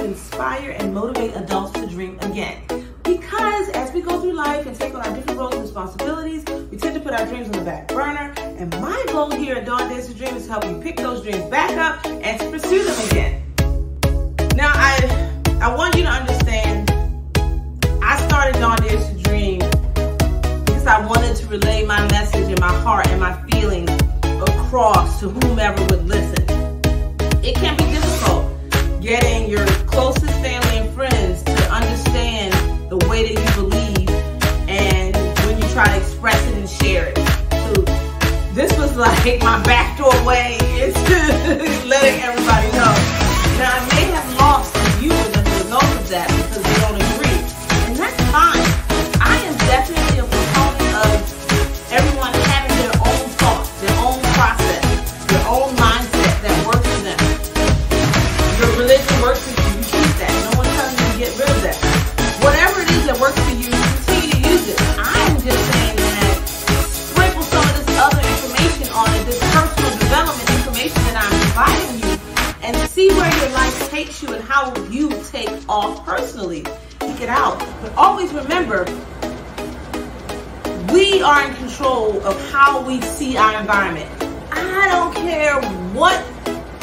to inspire and motivate adults to dream again. Because as we go through life and take on our different roles and responsibilities, we tend to put our dreams on the back burner. And my goal here at Dawn Dares to Dream is to help you pick those dreams back up and to pursue them again. Now, I want you to understand, I started Dawn Dares to Dream because I wanted to relay my message and my heart and my feelings across to whomever would listen. It can be difficult getting your closest family and friends to understand the way that you believe and when you try to express it and share it. So this was like my backdoor way into letting everybody know. Now, I may have lost viewers as a result of that because they don't agree. And that's fine. I am definitely a proponent of everyone having their own thoughts, their own process, their own mindset that works for them. Your religion works for you, you choose that. No one's telling you to get rid of that. Whatever it is that works for you, continue to use it. I'm just saying that sprinkle some of this other information on it, this personal development information that I'm providing you, and see where your life takes you and how you take off personally. Take it out. But always remember, we are in control of how we see our environment. I don't care what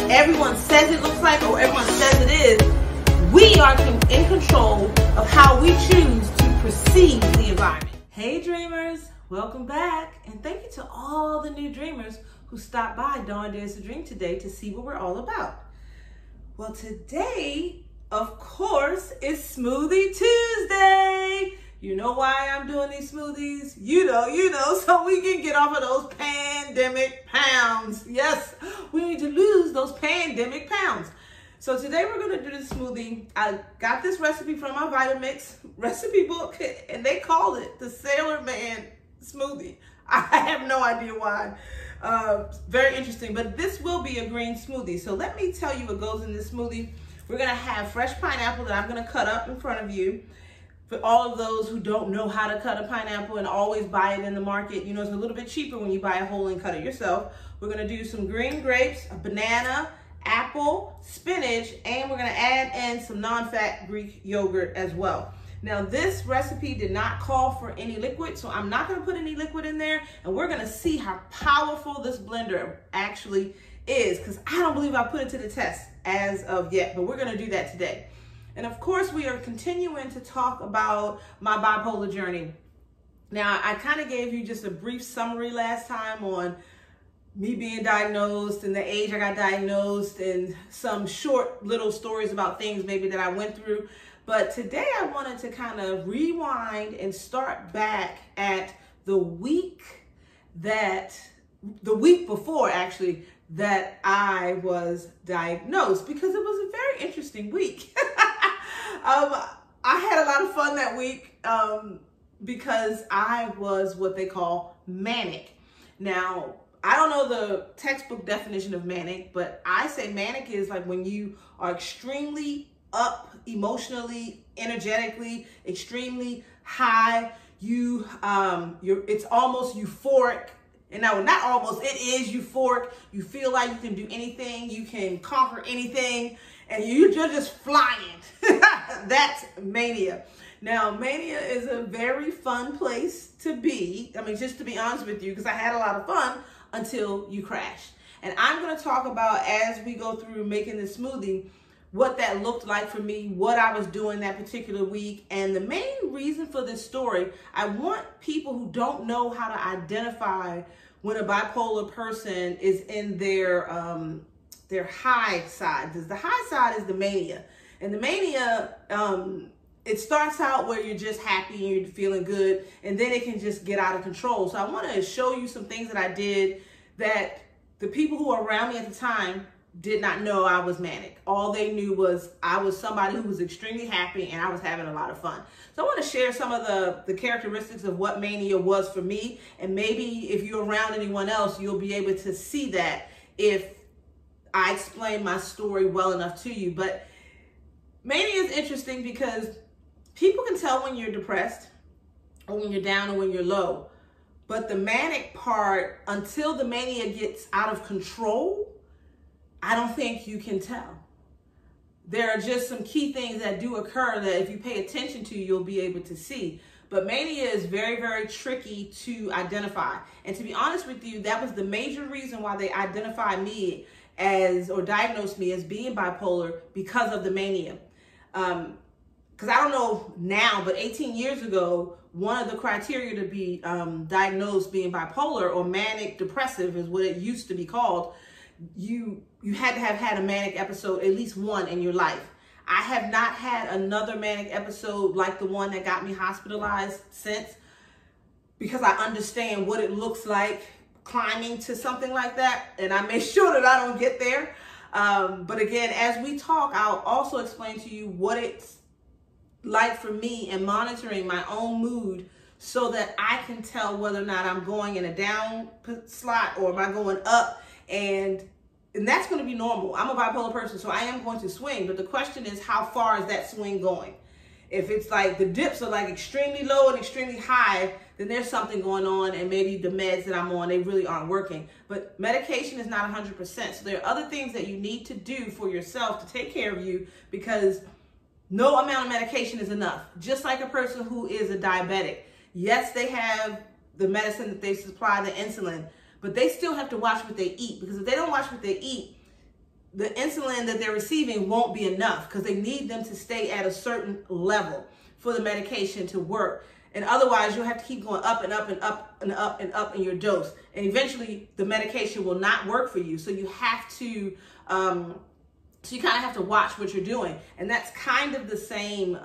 everyone says it looks like or everyone says it is. We are in control of how we choose to perceive the environment. Hey dreamers, welcome back. And thank you to all the new dreamers who stopped by Dawn Dares to Dream today to see what we're all about. Well, today, of course, is Smoothie Tuesday. You know why I'm doing these smoothies? You know, so we can get off of those pandemic pounds. Yes, we need to lose those pandemic pounds. So today we're gonna do this smoothie. I got this recipe from my Vitamix recipe book, and they call it the Sailor Man smoothie. I have no idea why. Very interesting, but this will be a green smoothie. So let me tell you what goes in this smoothie. We're gonna have fresh pineapple that I'm gonna cut up in front of you. For all of those who don't know how to cut a pineapple and always buy it in the market, you know, it's a little bit cheaper when you buy a whole and cut it yourself. We're gonna do some green grapes, a banana, apple, spinach, and we're gonna add in some non-fat Greek yogurt as well. Now, this recipe did not call for any liquid, so I'm not gonna put any liquid in there, and we're gonna see how powerful this blender actually is, because I don't believe I put it to the test as of yet, but we're gonna do that today. And of course, we are continuing to talk about my bipolar journey. Now, I kind of gave you just a brief summary last time on me being diagnosed and the age I got diagnosed and some short little stories about things maybe that I went through. But today I wanted to kind of rewind and start back at the week before actually that I was diagnosed, because it was a very interesting week. I had a lot of fun that week because I was what they call manic. Now, I don't know the textbook definition of manic, but I say manic is like when you are extremely up emotionally, energetically, extremely high. It's almost euphoric. And now, not almost, it is euphoric. You feel like you can do anything, you can conquer anything, and you're just flying. That's mania. Now, mania is a very fun place to be. I mean, just to be honest with you, because I had a lot of fun until you crashed. And I'm going to talk about, as we go through making this smoothie, what that looked like for me, what I was doing that particular week. And the main reason for this story, I want people who don't know how to identify when a bipolar person is in their high side. Because the high side is the mania. And the mania, it starts out where you're just happy and you're feeling good, and then it can just get out of control. So I want to show you some things that I did that the people who were around me at the time did not know I was manic. All they knew was I was somebody who was extremely happy and I was having a lot of fun. So I want to share some of the characteristics of what mania was for me, and maybe if you're around anyone else, you'll be able to see that if I explain my story well enough to you. But mania is interesting because people can tell when you're depressed or when you're down or when you're low. But the manic part, until the mania gets out of control, I don't think you can tell. there are just some key things that do occur that if you pay attention to, you'll be able to see. But mania is very, very tricky to identify. And to be honest with you, that was the major reason why they identified me as, or diagnosed me as being bipolar, because of the mania. Because I don't know now, but 18 years ago, one of the criteria to be diagnosed being bipolar or manic depressive is what it used to be called. You had to have had a manic episode, at least one in your life. I have not had another manic episode like the one that got me hospitalized since, because I understand what it looks like climbing to something like that, and I make sure that I don't get there. But again, as we talk, I'll also explain to you what it's like for me in monitoring my own mood, so that I can tell whether or not I'm going in a down slot or am I going up. And that's going to be normal. I'm a bipolar person, so I am going to swing. But the question is, how far is that swing going? If it's like the dips are like extremely low and extremely high, then there's something going on, and maybe the meds that I'm on, they really aren't working. But medication is not 100%. So there are other things that you need to do for yourself to take care of you, because no amount of medication is enough. Just like a person who is a diabetic. Yes, they have the medicine that they supply, the insulin, but they still have to watch what they eat, because if they don't watch what they eat, the insulin that they're receiving won't be enough, because they need them to stay at a certain level for the medication to work. And otherwise, you'll have to keep going up and up and up and up and up in your dose. And eventually, the medication will not work for you. So you have to, so you kind of have to watch what you're doing. And that's kind of the same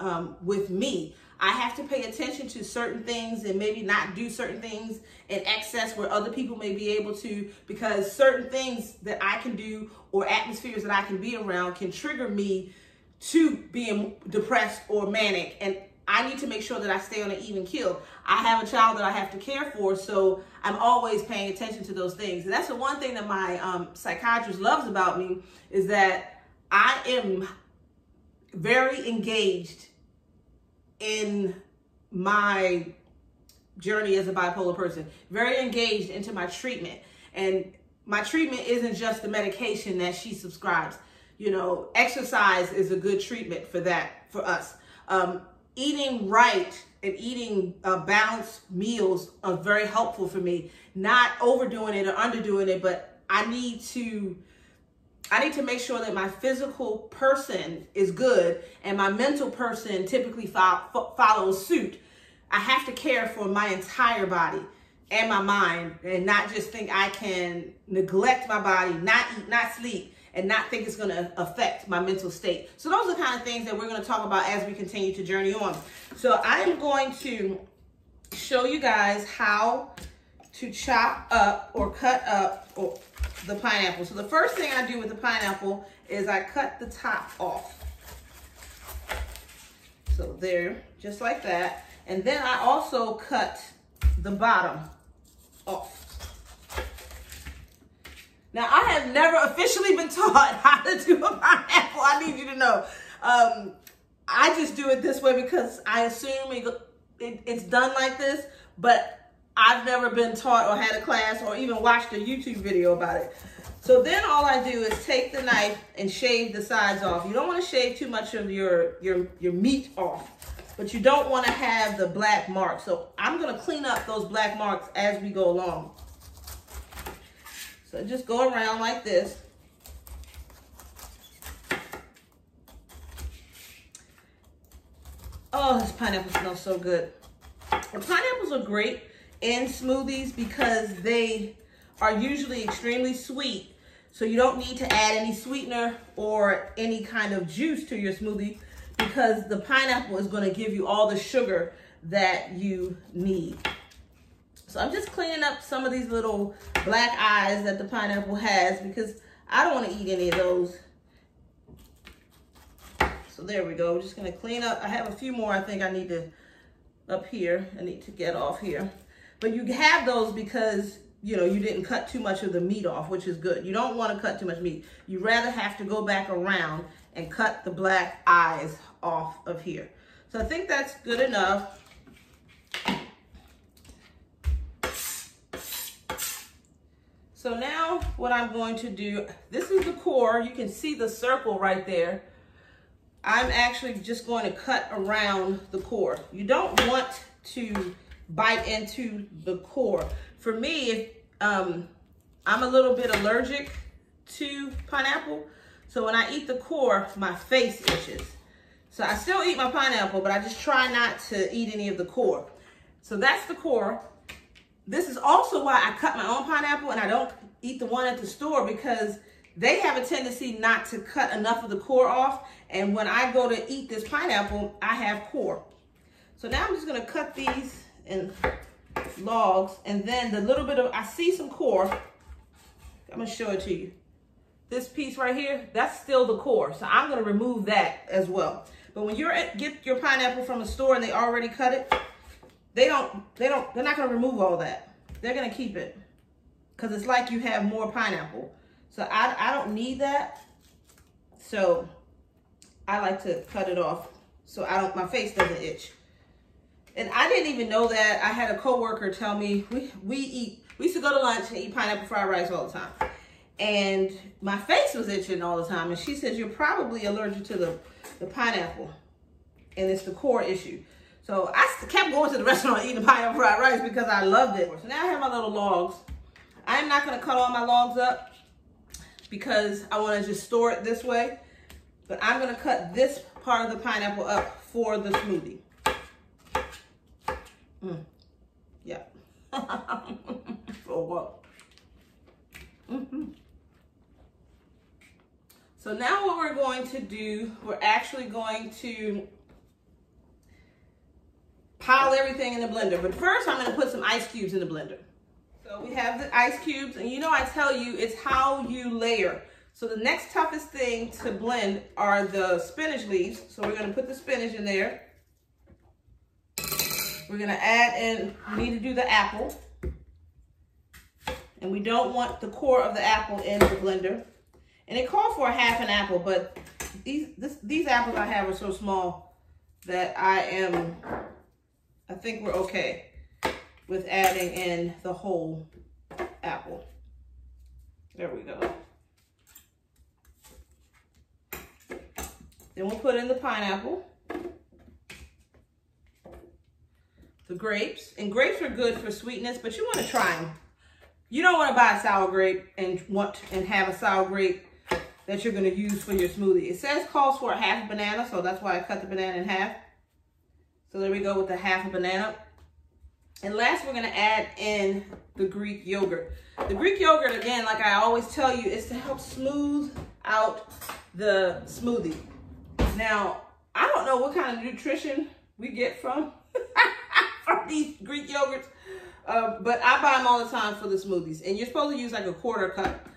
with me. I have to pay attention to certain things and maybe not do certain things in excess where other people may be able to, because certain things that I can do or atmospheres that I can be around can trigger me to being depressed or manic. And I need to make sure that I stay on an even keel. I have a child that I have to care for, so I'm always paying attention to those things. And that's the one thing that my psychiatrist loves about me, is that I am very engaged in my journey as a bipolar person, very engaged into my treatment. And my treatment isn't just the medication that she subscribes. You know, exercise is a good treatment for that, for us. Eating right and eating balanced meals are very helpful for me. Not overdoing it or underdoing it, but I need to make sure that my physical person is good and my mental person typically follows suit. I have to care for my entire body and my mind, and not just think I can neglect my body, not eat, not sleep, and not think it's going to affect my mental state. So those are the kind of things that we're going to talk about as we continue to journey on. So I am going to show you guys how to chop up or cut up the pineapple. So the first thing I do with the pineapple is I cut the top off. So there, just like that. And then I also cut the bottom off. Now, I have never officially been taught how to do a pineapple. I need you to know. I just do it this way because I assume it's done like this, but I've never been taught or had a class or even watched a YouTube video about it. So then all I do is take the knife and shave the sides off. You don't want to shave too much of your meat off, but you don't want to have the black marks. So I'm going to clean up those black marks as we go along. So just go around like this. Oh, this pineapple smells so good. And pineapples are great in smoothies because they are usually extremely sweet. So you don't need to add any sweetener or any kind of juice to your smoothie, because the pineapple is going to give you all the sugar that you need. So I'm just cleaning up some of these little black eyes that the pineapple has, because I don't want to eat any of those. So there we go. We're just going to clean up. I have a few more I think I need to, up here, I need to get off here. But you have those because, you know, you didn't cut too much of the meat off, which is good. You don't want to cut too much meat. You rather have to go back around and cut the black eyes off of here. So I think that's good enough. So now what I'm going to do, this is the core. You can see the circle right there. I'm actually just going to cut around the core. You don't want to bite into the core. For me, if, I'm a little bit allergic to pineapple. So when I eat the core, my face itches. So I still eat my pineapple, but I just try not to eat any of the core. So that's the core. This is also why I cut my own pineapple and I don't eat the one at the store, because they have a tendency not to cut enough of the core off. And when I go to eat this pineapple, I have core. So now I'm just gonna cut these in logs, and then the little bit of, I see some core. I'm gonna show it to you. This piece right here, that's still the core. So I'm gonna remove that as well. But when get your pineapple from a store and they already cut it, they're not gonna remove all that. They're gonna keep it, because it's like you have more pineapple. So I don't need that. So I like to cut it off so my face doesn't itch. And I didn't even know that. I had a coworker tell me, we used to go to lunch and eat pineapple fried rice all the time. And my face was itching all the time. And she says, you're probably allergic to the pineapple. And it's the core issue. So I kept going to the restaurant eating pineapple fried rice because I loved it. So now I have my little logs. I'm not gonna cut all my logs up because I wanna just store it this way. But I'm gonna cut this part of the pineapple up for the smoothie. Yeah. For what? So now what we're going to do, we're actually going to pile everything in the blender. But first I'm gonna put some ice cubes in the blender. So we have the ice cubes, and you know I tell you, it's how you layer. So the next toughest thing to blend are the spinach leaves. So we're gonna put the spinach in there. We're gonna add in, we need to do the apple. And we don't want the core of the apple in the blender. And it called for a half an apple, but these apples I have are so small that I think we're okay with adding in the whole apple. There we go. Then we'll put in the pineapple, the grapes, and grapes are good for sweetness, but you want to try them. You don't want to buy a sour grape and have a sour grape that you're going to use for your smoothie. It says calls for a half a banana, so that's why I cut the banana in half. So there we go with the half a banana. And last, we're going to add in the Greek yogurt. The Greek yogurt, again, like I always tell you, is to help smooth out the smoothie. Now, I don't know what kind of nutrition we get from these Greek yogurts, but I buy them all the time for the smoothies. And you're supposed to use like a quarter cup.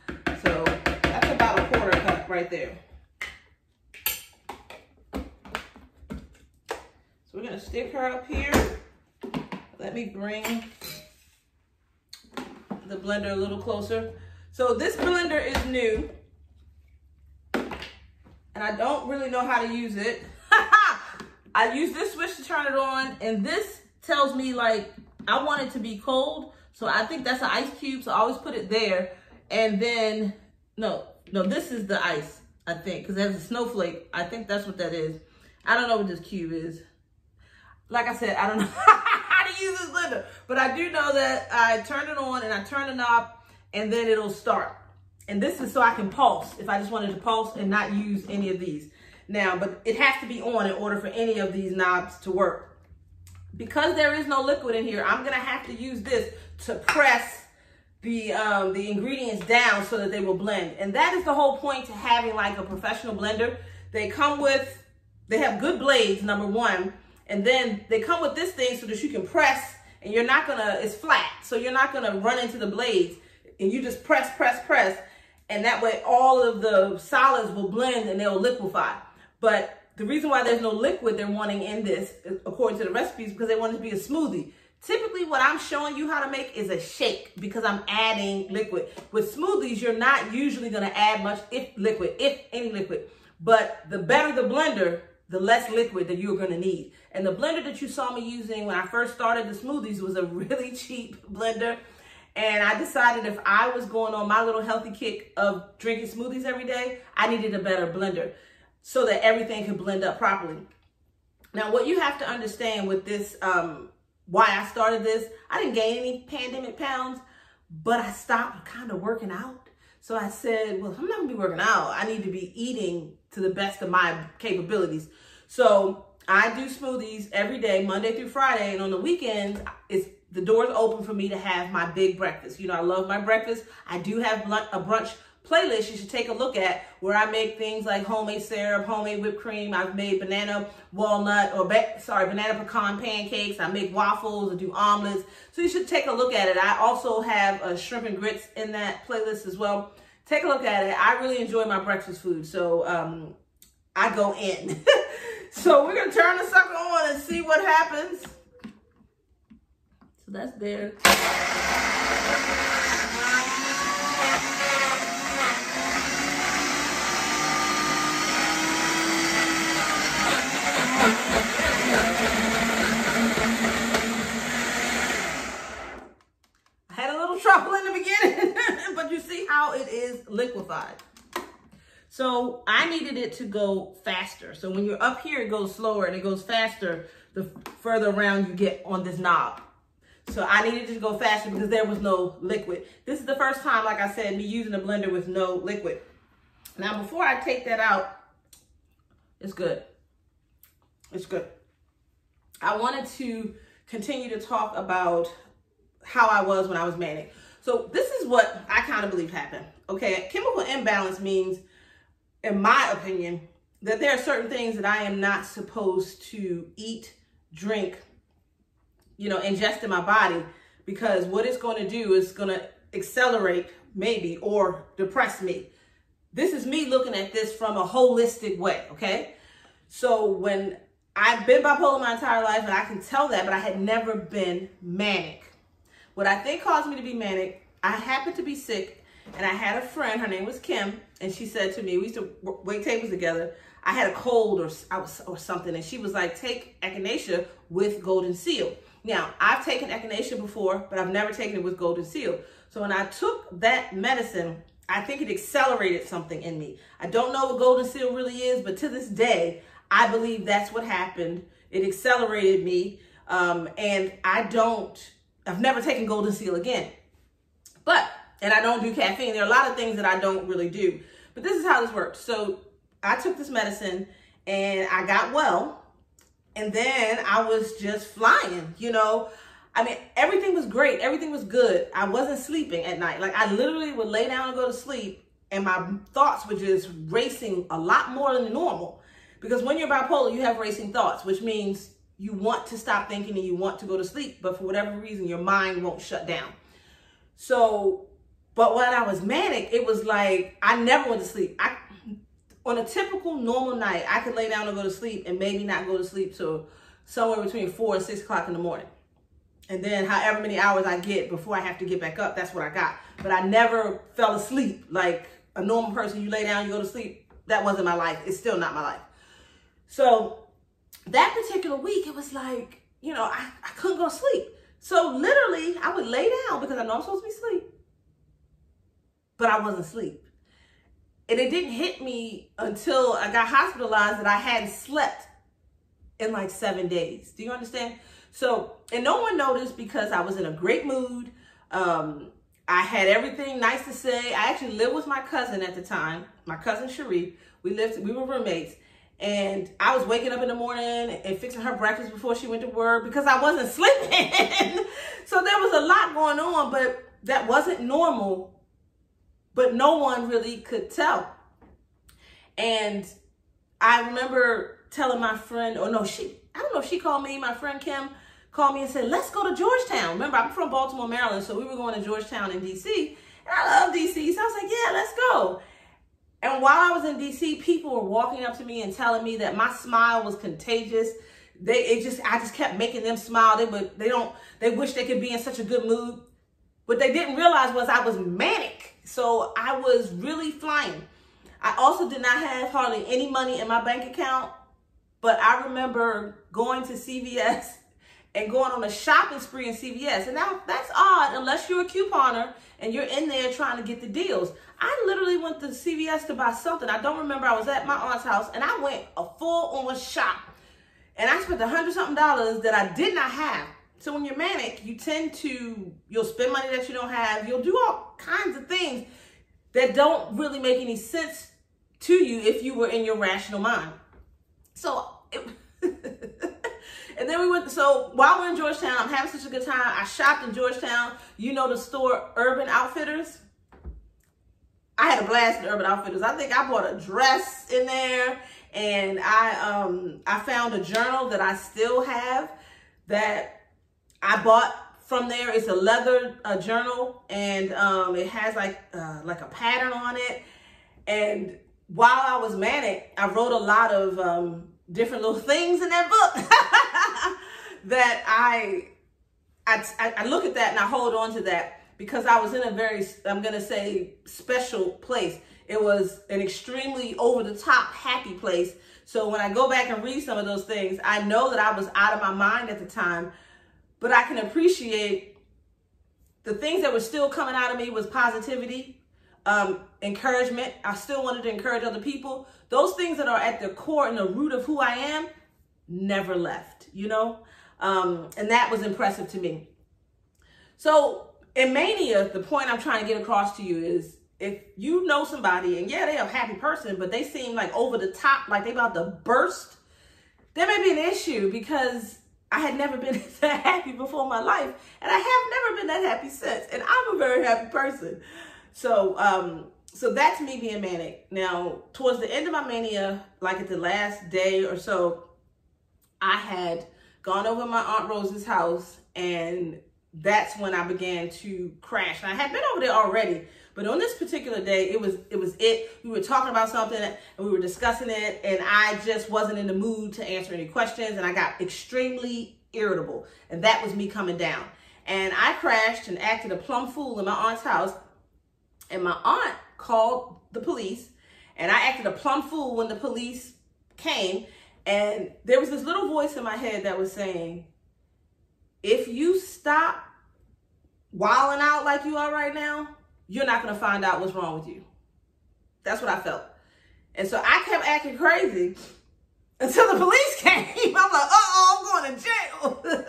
So that's about a quarter cup right there. So we're going to stick her up here. Let me bring the blender a little closer. So this blender is new, and I don't really know how to use it. I use this switch to turn it on, and this tells me like I want it to be cold. So I think that's an ice cube, so I always put it there. And then, no, this is the ice, I think, because it has a snowflake. I think that's what that is. I don't know what this cube is. Like I said, I don't know how to use this blender, but I do know that I turn it on and I turn the knob and then it'll start. And this is so I can pulse if I just wanted to pulse and not use any of these. Now, but it has to be on in order for any of these knobs to work. Because there is no liquid in here, I'm gonna have to use this to press the ingredients down so that they will blend. And that is the whole point to having like a professional blender. They have good blades, number one. And then they come with this thing so that you can press, and you're not gonna, it's flat, so you're not gonna run into the blades, and you just press, and that way all of the solids will blend and they'll liquefy. But the reason why there's no liquid they're wanting in this, according to the recipes, because they want it to be a smoothie. Typically what I'm showing you how to make is a shake because I'm adding liquid. With smoothies, you're not usually gonna add much, if any liquid. But the better the blender, the less liquid that you're gonna need. And the blender that you saw me using when I first started the smoothies was a really cheap blender. And I decided if I was going on my little healthy kick of drinking smoothies every day, I needed a better blender. so that everything can blend up properly. Now, what you have to understand with this, why I started this, I didn't gain any pandemic pounds, but I stopped kind of working out. So I said, well, I'm not gonna be working out. I need to be eating to the best of my capabilities. So I do smoothies every day, Monday through Friday. And on the weekends, the door's open for me to have my big breakfast. You know, I love my breakfast. I do have a brunch playlist you should take a look at where I make things like homemade syrup, homemade whipped cream. I've made banana pecan pancakes. I make waffles. I do omelets. So you should take a look at it. I also have shrimp and grits in that playlist as well. Take a look at it. I really enjoy my breakfast food. So I go in. So we're going to turn the sucker on and see what happens. So that's there. I had a little trouble in the beginning, but you see how it is liquefied. So I needed it to go faster. So when you're up here, it goes slower, and it goes faster the further around you get on this knob. So I needed it to go faster because there was no liquid. This is the first time, like I said, me using a blender with no liquid. Now, before I take that out, it's good. It's good. I wanted to continue to talk about how I was when I was manic. So this is what I kind of believe happened. Okay, chemical imbalance means, in my opinion, that there are certain things that I am not supposed to eat, drink, you know, ingest in my body, because what it's going to do is going to accelerate maybe or depress me. This is me looking at this from a holistic way, okay? So when I've been bipolar my entire life, and I can tell that, but I had never been manic. What I think caused me to be manic, I happened to be sick, and I had a friend, her name was Kim, and she said to me, we used to wait tables together. I had a cold or something, and she was like, take echinacea with Golden Seal. Now, I've taken echinacea before, but I've never taken it with Golden Seal. So when I took that medicine, I think it accelerated something in me. I don't know what Golden Seal really is, but to this day, I believe that's what happened. It accelerated me, and I've never taken Golden Seal again. And I don't do caffeine. There are a lot of things that I don't really do, but this is how this works. So I took this medicine, and I got well. And then I was just flying, you know. I mean, everything was great. Everything was good. I wasn't sleeping at night. Like, I literally would lay down and go to sleep, and my thoughts were just racing a lot more than normal. Because when you're bipolar, you have racing thoughts, which means you want to stop thinking and you want to go to sleep, but for whatever reason, your mind won't shut down. So, but when I was manic, it was like I never went to sleep. On a typical normal night, I could lay down and go to sleep and maybe not go to sleep till somewhere between 4 and 6 o'clock in the morning. And then however many hours I get before I have to get back up, that's what I got. But I never fell asleep like a normal person. You lay down, you go to sleep. That wasn't my life. It's still not my life. So that particular week, it was like, you know, I couldn't go to sleep. So literally, I would lay down because I know I'm supposed to be asleep, but I wasn't asleep. And it didn't hit me until I got hospitalized that I hadn't slept in like 7 days. Do you understand? So, and no one noticed because I was in a great mood. I had everything nice to say. I actually lived with my cousin at the time, my cousin Sharif. We were roommates. And I was waking up in the morning and fixing her breakfast before she went to work because I wasn't sleeping. So there was a lot going on, but that wasn't normal. But no one really could tell. And I remember telling my friend, I don't know if she called me, my friend Kim called me and said, let's go to Georgetown. Remember, I'm from Baltimore, Maryland, so we were going to Georgetown in D.C. And I love D.C., so I was like, yeah, let's go. And while I was in D.C., people were walking up to me and telling me that my smile was contagious. I just kept making them smile. They wish they could be in such a good mood. What they didn't realize was I was manic. So I was really flying. I also did not have hardly any money in my bank account, but I remember going to CVS and going on a shopping spree in CVS. And now that's odd unless you're a couponer and you're in there trying to get the deals. I literally went to CVS to buy something. I don't remember. I was at my aunt's house and I went a full-on shop. And I spent $100-something that I did not have. So when you're manic, you tend to, you'll spend money that you don't have. You'll do all kinds of things that don't really make any sense to you if you were in your rational mind. So, and then we went, so while we're in Georgetown, I'm having such a good time. I shopped in Georgetown. You know the store Urban Outfitters? I had a blast in Urban Outfitters. I think I bought a dress in there, and I found a journal that I still have that I bought from there. It's a leather journal, and it has like a pattern on it. And while I was manic, I wrote a lot of different little things in that book that I look at that and I hold on to that because I was in a very, I'm going to say, special place. It was an extremely over-the-top happy place. So when I go back and read some of those things, I know that I was out of my mind at the time, but I can appreciate the things that were still coming out of me was positivity, encouragement. I still wanted to encourage other people. Those things that are at the core and the root of who I am never left, you know? And that was impressive to me. So in mania, the point I'm trying to get across to you is if you know somebody and yeah, they're a happy person, but they seem like over the top, like they about to burst, there may be an issue because I had never been that happy before in my life. And I have never been that happy since. And I'm a very happy person. So, so that's me being manic. Now, towards the end of my mania, like at the last day or so, I had gone over to my Aunt Rose's house, and that's when I began to crash. And I had been over there already, but on this particular day, it was it. We were talking about something and we were discussing it, and I just wasn't in the mood to answer any questions, and I got extremely irritable, and that was me coming down. And I crashed and acted a plumb fool in my aunt's house, and my aunt called the police, and I acted a plumb fool when the police came, and there was this little voice in my head that was saying, if you stop wilding out like you are right now, you're not going to find out what's wrong with you. That's what I felt. And so I kept acting crazy until the police came. I'm like, uh-oh, I'm going to jail.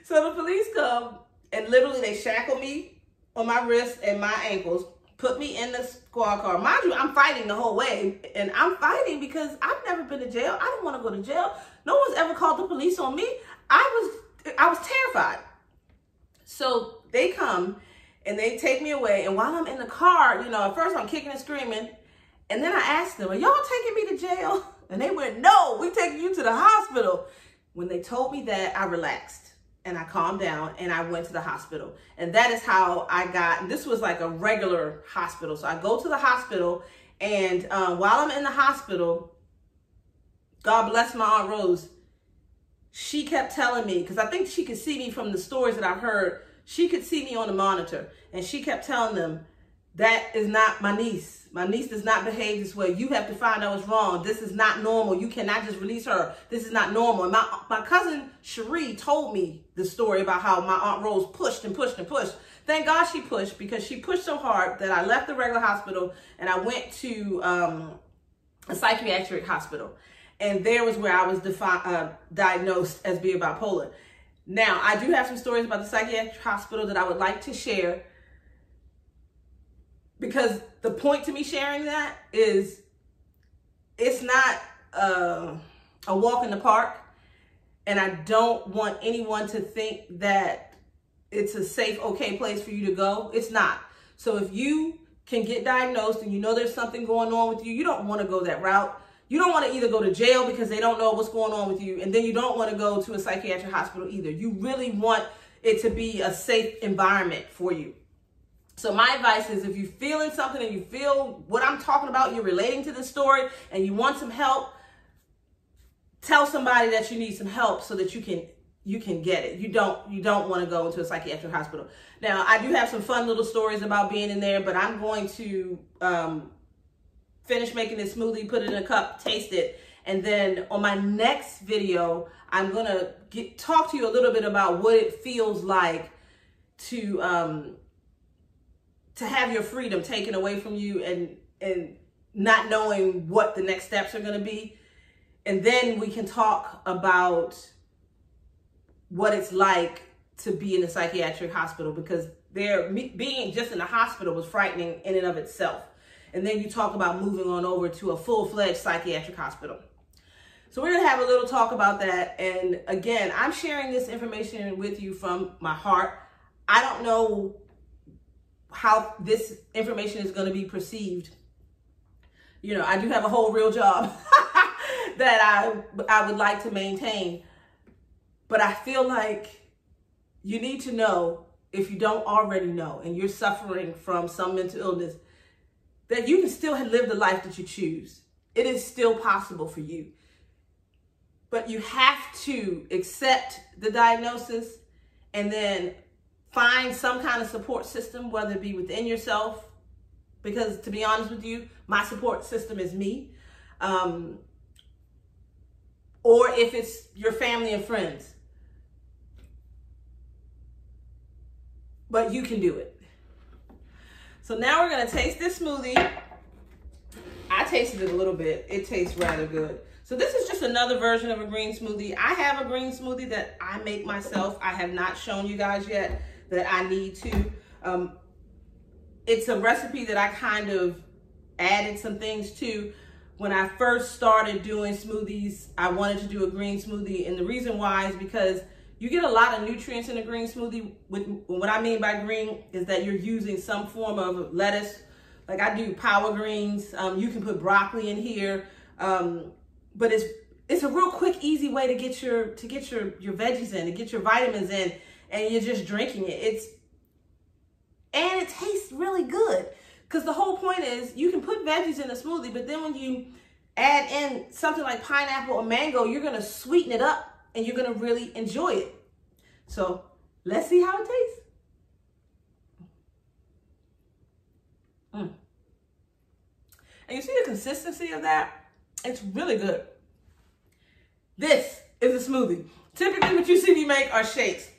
So the police come, and literally they shackle me on my wrists and my ankles, put me in the squad car. Mind you, I'm fighting the whole way, and I'm fighting because I've never been to jail. I don't want to go to jail. No one's ever called the police on me. I was terrified. So they come and they take me away, and while I'm in the car, you know, at first I'm kicking and screaming, and then I asked them, are y'all taking me to jail? And they went, no, we're taking you to the hospital. When they told me that, I relaxed. And I calmed down and I went to the hospital. And that is how I got, and this was like a regular hospital. So I go to the hospital, and while I'm in the hospital, God bless my Aunt Rose, she kept telling me, because I think she could see me from the stories that I've heard, she could see me on the monitor, and she kept telling them, that is not my niece. My niece does not behave this way. You have to find out what's wrong. This is not normal. You cannot just release her. This is not normal. And my cousin Cherie told me the story about how my Aunt Rose pushed and pushed and pushed. Thank God she pushed, because she pushed so hard that I left the regular hospital and I went to a psychiatric hospital. And there was where I was diagnosed as being bipolar. Now, I do have some stories about the psychiatric hospital that I would like to share, because the point to me sharing that is it's not a walk in the park, and I don't want anyone to think that it's a safe, okay place for you to go. It's not. So if you can get diagnosed and you know there's something going on with you, you don't want to go that route. You don't want to either go to jail because they don't know what's going on with you, and then you don't want to go to a psychiatric hospital either. You really want it to be a safe environment for you. So my advice is, if you're feeling something and you feel what I'm talking about, you're relating to this story and you want some help, tell somebody that you need some help so that you can get it. You don't want to go into a psychiatric hospital. Now, I do have some fun little stories about being in there, but I'm going to finish making this smoothie, put it in a cup, taste it, And then on my next video, I'm going to talk to you a little bit about what it feels like to have your freedom taken away from you and not knowing what the next steps are going to be. And then we can talk about what it's like to be in a psychiatric hospital, because being just in the hospital was frightening in and of itself. And then you talk about moving on over to a full-fledged psychiatric hospital. So we're going to have a little talk about that. And again, I'm sharing this information with you from my heart. I don't know how this information is going to be perceived. You know, I do have a whole real job that I would like to maintain. But I feel like you need to know, if you don't already know, and you're suffering from some mental illness, that you can still live the life that you choose. It is still possible for you. But you have to accept the diagnosis and then find some kind of support system, whether it be within yourself, because to be honest with you, my support system is me. Or if it's your family and friends. But you can do it. So now we're going to taste this smoothie. I tasted it a little bit. It tastes rather good. So this is just another version of a green smoothie. I have a green smoothie that I make myself. I have not shown you guys yet that I need to. It's a recipe that I kind of added some things to. When I first started doing smoothies, I wanted to do a green smoothie. And the reason why is because you get a lot of nutrients in a green smoothie. What I mean by green is that you're using some form of lettuce. Like I do power greens. You can put broccoli in here. But it's a real quick, easy way to get your veggies in, to get your vitamins in, and you're just drinking it. And it tastes really good. Because the whole point is you can put veggies in a smoothie, but then when you add in something like pineapple or mango, you're going to sweeten it up and you're going to really enjoy it. So let's see how it tastes. And you see the consistency of that? It's really good. This is a smoothie. Typically what you see me make are shakes.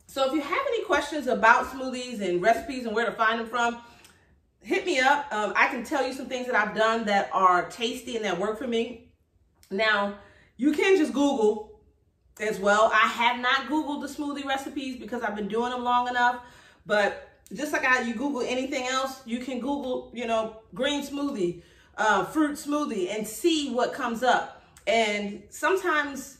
So if you have any questions about smoothies and recipes and where to find them from, hit me up. I can tell you some things that I've done that are tasty and that work for me. Now, you can just Google as well. I have not Googled the smoothie recipes because I've been doing them long enough. But just like you Google anything else, you can Google, green smoothie, fruit smoothie, and see what comes up. And sometimes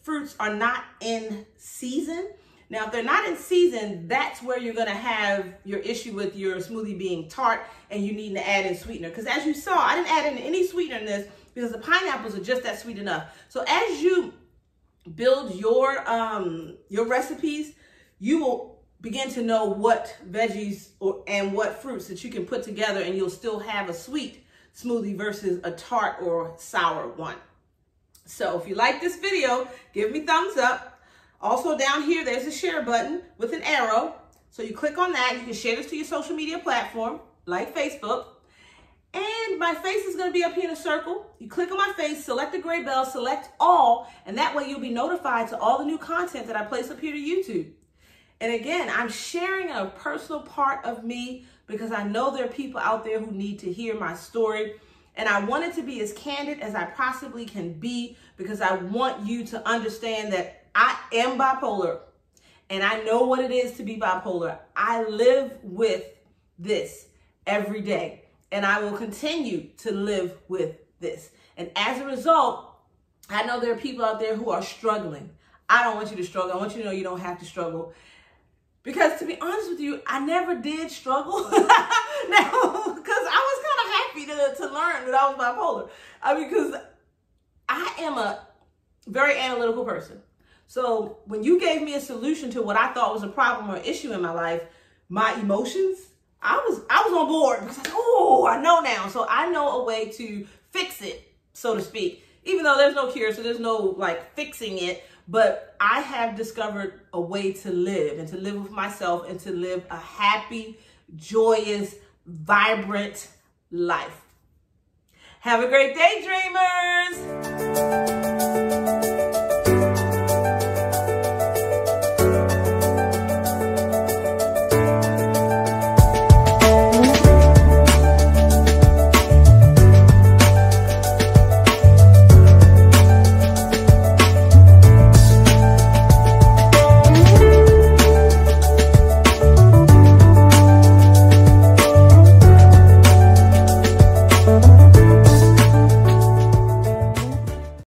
fruits are not in season. Now, if they're not in season, that's where you're going to have your issue with your smoothie being tart and you need to add in sweetener. Because as you saw, I didn't add in any sweetener in this because the pineapples are just that sweet enough. So as you build your recipes, you will begin to know what veggies and what fruits that you can put together, and you'll still have a sweet smoothie versus a tart or sour one. So if you like this video, give me thumbs up. Also down here, there's a share button with an arrow. So you click on that. You can share this to your social media platform, like Facebook. And my face is going to be up here in a circle. You click on my face, select the gray bell, select all, and that way you'll be notified to all the new content that I place up here to YouTube. And again, I'm sharing a personal part of me because I know there are people out there who need to hear my story. And I wanted to be as candid as I possibly can be because I want you to understand that I am bipolar and I know what it is to be bipolar. I live with this every day and I will continue to live with this. And as a result, I know there are people out there who are struggling. I don't want you to struggle. I want you to know you don't have to struggle. Because to be honest with you, I never did struggle. Now, because I was kind of happy to learn that I was bipolar. Because I am a very analytical person. So when you gave me a solution to what I thought was a problem or issue in my life, my emotions, I was on board. Because I said, oh, I know now. So I know a way to fix it, so to speak. Even though there's no cure, so there's no like fixing it. But I have discovered a way to live and to live with myself and to live a happy, joyous, vibrant life. Have a great day, dreamers.